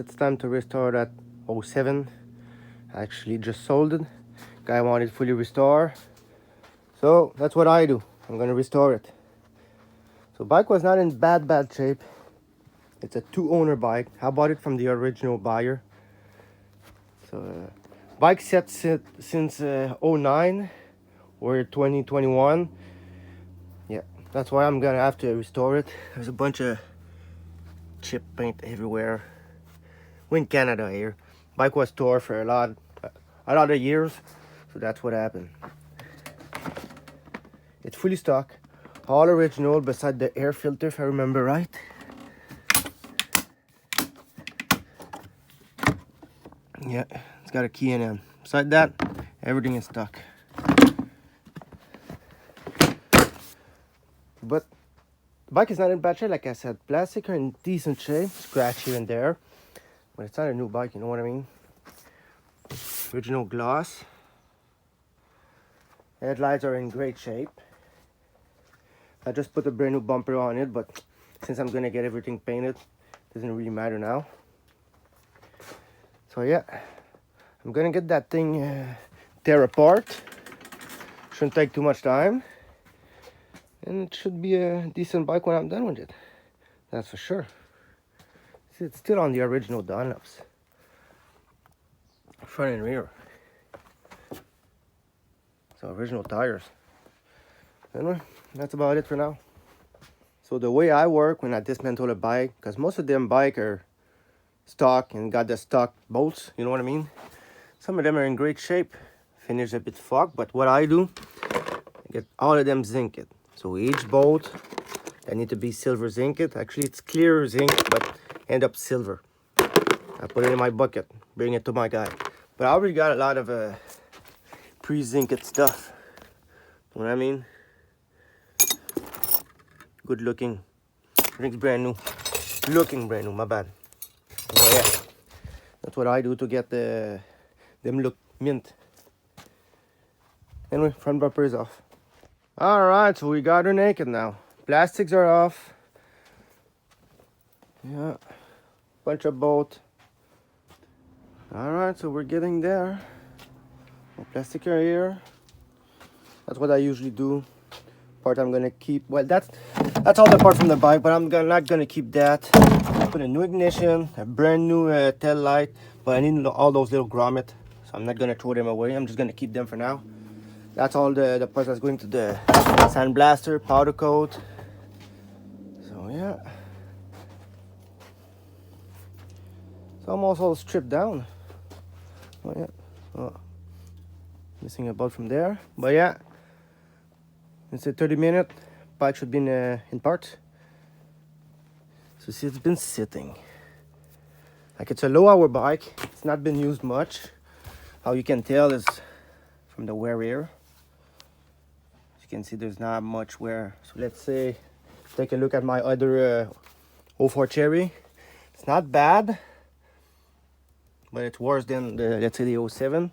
It's time to restore that 07. I actually just sold it. Guy wanted fully restored. So that's what I do. I'm gonna restore it. So bike was not in bad shape. It's a 2-owner bike. I bought it from the original buyer. So bike set since 09 or 2021. Yeah, that's why I'm gonna have to restore it. There's a bunch of chip paint everywhere. We're in Canada here. Bike was tore for a lot of years, so that's what happened. It's fully stock, all original, beside the air filter, if I remember right. Yeah, it's got a key in it. Beside that, everything is stock. But the bike is not in bad shape, like I said. Plastic are in decent shape, scratch here and there. But it's not a new bike, you know what I mean? Original gloss. Headlights are in great shape. I just put a brand new bumper on it, but since I'm gonna get everything painted, doesn't really matter now. So yeah, I'm gonna get that thing tear apart. Shouldn't take too much time. And it should be a decent bike when I'm done with it. That's for sure. See, it's still on the original Dunlops. Front and rear. So original tires. Anyway, that's about it for now. So the way I work when I dismantle a bike, because most of them bike are stock and got the stock bolts, you know what I mean? Some of them are in great shape, finish a bit fucked, but what I do, I get all of them zinced. So each bolt, they need to be silver zinced. Actually, it's clear zinc, but end up silver. I put it in my bucket, bring it to my guy. But I already got a lot of pre-zinced stuff. You know what I mean? Good looking. Everything's brand new. Looking brand new, my bad. So yeah, that's what I do to get them look mint. Anyway, front bumper is off. Alright, so we got her naked now. Plastics are off. Yeah, bunch of bolt. Alright, so we're getting there. Plastic are here. That's what I usually do. Part I'm gonna keep. Well, that's all the part from the bike, but I'm not gonna keep that. Put a new ignition, a brand new tail light, but I need all those little grommets, so I'm not gonna throw them away. I'm just gonna keep them for now. That's all the parts that's going to the sandblaster, powder coat. So yeah, it's almost all stripped down. Oh yeah, oh, missing a bolt from there, but yeah, it's a 30-minute. Bike should be in parts. So see, it's been sitting. Like, it's a low-hour bike. It's not been used much. How you can tell is from the wear here. As you can see, there's not much wear. So let's say, take a look at my other 04 Cherry. It's not bad, but it's worse than let's say the 07.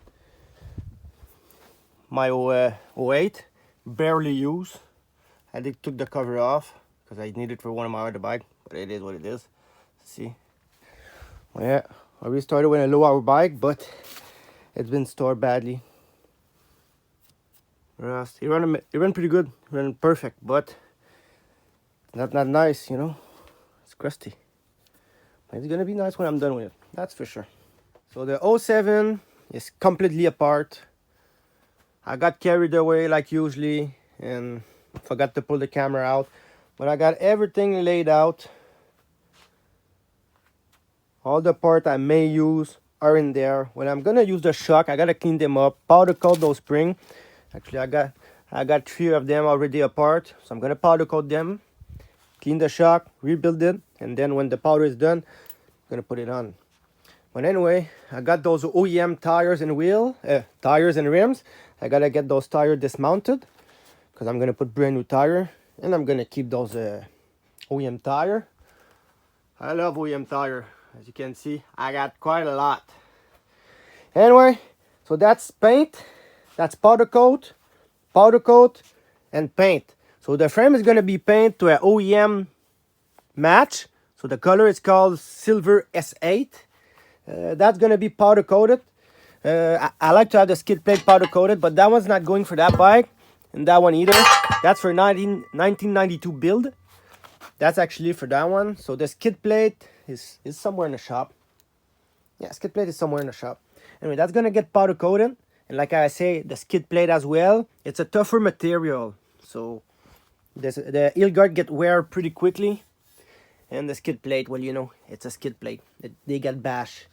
My 08, barely used. I took the cover off because I need it for one of my other bike, but it is what it is. See? Well, yeah, I restarted with a low-hour bike, but it's been stored badly. Rust. It ran pretty good, it ran perfect, but not nice, you know. It's crusty. But it's gonna be nice when I'm done with it. That's for sure. So the 07 is completely apart. I got carried away like usually and forgot to pull the camera out, but I got everything laid out. All the parts I may use are in there. When I'm gonna use the shock, I gotta clean them up, powder coat those springs. Actually, I got 3 of them already apart, so I'm gonna powder coat them, clean the shock, rebuild it, and then when the powder is done, I'm gonna put it on. But anyway, I got those OEM tires and tires and rims. I gotta get those tires dismounted because I'm gonna put brand new tire, and I'm gonna keep those OEM tire. I love OEM tire. As you can see, I got quite a lot. Anyway, so that's paint, that's powder coat, and paint. So the frame is gonna be painted to an OEM match. So the color is called Silver S8. That's gonna be powder coated. I like to have the skid plate powder coated, but that one's not going for that bike, and that one either. That's for 1992 build. That's actually for that one. So the skid plate is somewhere in the shop. Yeah, skid plate is somewhere in the shop. Anyway, that's gonna get powder coated, and like I say, the skid plate as well. It's a tougher material, so the heel guard get wear pretty quickly, and the skid plate, well, you know, it's a skid plate. They get bash.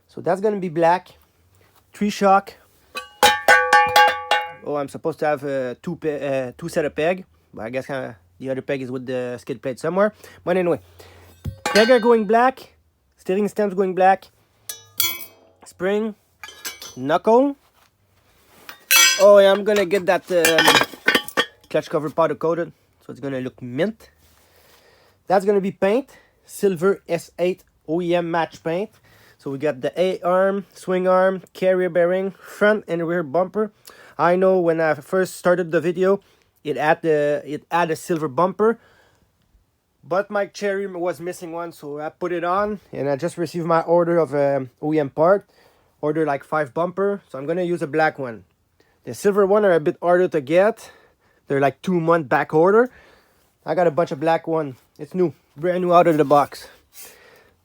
So that's gonna be black. 3 shock. Oh, I'm supposed to have two set of peg, but I guess the other peg is with the skid plate somewhere. But anyway, peg are going black, steering stems going black, spring, knuckle. Oh, yeah, I'm gonna get that clutch cover powder coated, so it's gonna look mint. That's gonna be paint, silver S8 OEM match paint. So we got the A-arm, swing arm, carrier bearing, front and rear bumper. I know when I first started the video, it had a silver bumper, but my Cherry was missing one, so I put it on, and I just received my order of OEM part. Ordered like 5 bumper, so I'm gonna use a black one. The silver one are a bit harder to get. They're like 2-month back order. I got a bunch of black one. It's new, brand new out of the box.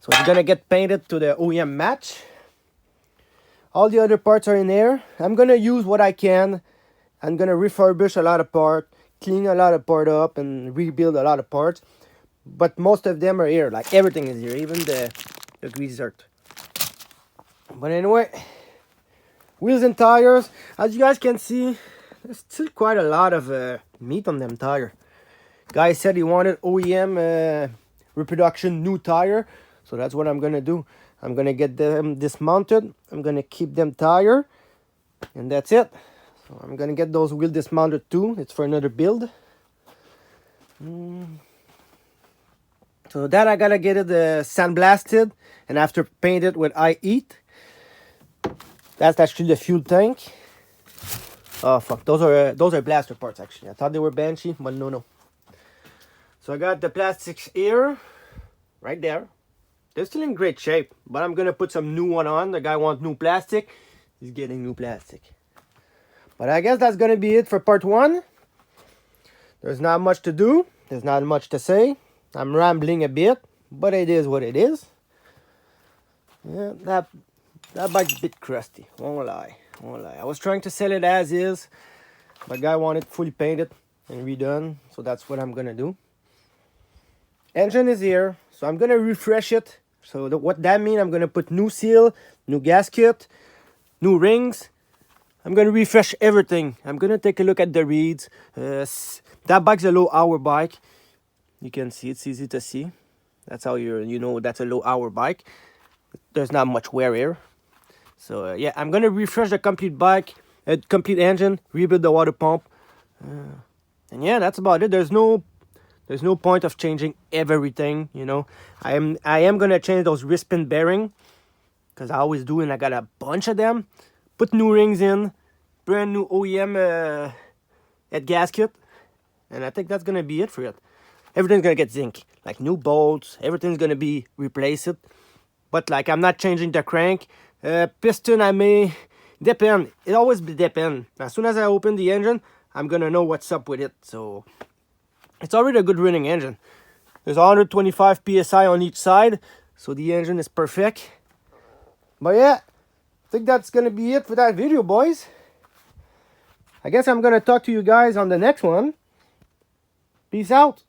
So it's gonna get painted to the OEM match. All the other parts are in there. I'm gonna use what I can. I'm gonna refurbish a lot of parts, clean a lot of part up, and rebuild a lot of parts. But most of them are here. Like everything is here, even the grease dirt. But anyway, wheels and tires. As you guys can see, there's still quite a lot of meat on them tire. Guy said he wanted OEM reproduction new tire. So that's what I'm gonna do. I'm gonna get them dismounted. I'm gonna keep them tire, and that's it. So I'm gonna get those wheels dismounted too. It's for another build. So that I gotta get it sandblasted, and after paint it with I-heat. That's actually the fuel tank. Oh fuck, those are blaster parts actually. I thought they were Banshee, but no. So I got the plastics here, right there. They're still in great shape, but I'm gonna put some new one on. The guy wants new plastic. He's getting new plastic. But I guess that's gonna be it for part 1. There's not much to do. There's not much to say. I'm rambling a bit, but it is what it is. Yeah, that bike's a bit crusty. Won't lie. I was trying to sell it as is. The guy wanted fully painted and redone, so that's what I'm gonna do. Engine is here, so I'm gonna refresh it. So what that means, I'm gonna put new seal, new gasket, new rings. I'm gonna refresh everything. I'm gonna take a look at the reeds. That bike's a low hour bike. You can see, it's easy to see. That's how you know that's a low hour bike. There's not much wear here. So yeah, I'm gonna refresh the complete bike, complete engine, rebuild the water pump, and yeah, that's about it. There's no point of changing everything, you know. I am gonna change those wrist pin bearing, because I always do, and I got a bunch of them. Put new rings in, brand new OEM head gasket, and I think that's gonna be it for it. Everything's gonna get zinc, like new bolts. Everything's gonna be replaced. But like I'm not changing the crank. Piston I may depend. It always depend. As soon as I open the engine, I'm gonna know what's up with it. So it's already a good running engine. There's 125 psi on each side, so the engine is perfect. But yeah, I think that's gonna be it for that video, boys. I guess I'm gonna talk to you guys on the next one. Peace out.